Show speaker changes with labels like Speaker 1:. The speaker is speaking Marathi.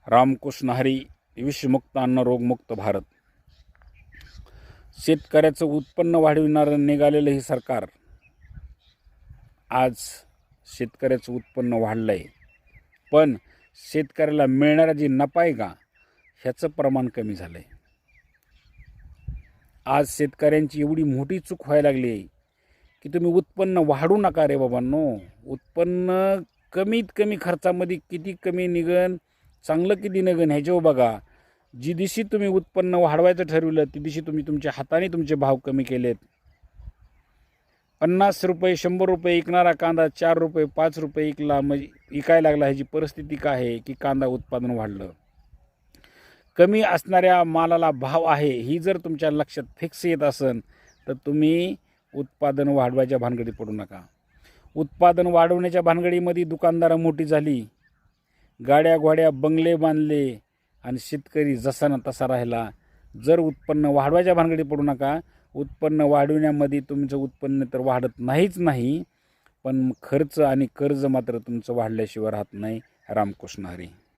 Speaker 1: रामकृष्ण हरी. विषमुक्त अन्न रोगमुक्त भारत. शेतकऱ्याचं उत्पन्न वाढविणारं निघालेलं हे सरकार आज शेतकऱ्याचं उत्पन्न वाढलं आहे, पण शेतकऱ्याला मिळणारा जी नफा आहे का ह्याचं प्रमाण कमी झालं आहे. आज शेतकऱ्यांची एवढी मोठी चूक व्हायला लागली आहे की तुम्ही उत्पन्न वाढू नका रे बाबांनो. उत्पन्न कमीत कमी खर्चामध्ये किती कमी निघन, चांगलं किती निघन ह्याच्यावर बघा. जी दिवशी तुम्ही उत्पन्न वाढवायचं ठरवलं ती दिवशी तुम्ही तुमच्या हाताने तुमचे भाव कमी केलेत. 50 रुपये 100 रुपये विकणारा कांदा 4 रुपये 5 रुपये विकला म्हणजे विकायला लागला. ह्याची परिस्थिती काय आहे की कांदा उत्पादन वाढलं. कमी असणाऱ्या मालाला भाव आहे ही जर तुमच्या लक्षात फिक्स येत असेल तर तुम्ही उत्पादन वाढवायच्या भानगडीत पडू नका. उत्पादन वाढवण्याच्या भानगडीमध्ये दुकानदारं मोठी झाली, गाड्या घोड्या बंगले बांधले आणि शेतकरी जसा ना तसा राहिला. जर उत्पन्न वाढवायच्या भानगडीत पडू नका. उत्पन्न वाढवण्यामध्ये तुमचं उत्पन्न तर वाढत नाहीच नाही, पण खर्च आणि कर्ज मात्र तुमचं वाढल्याशिवाय राहत नाही. रामकृष्ण हरी.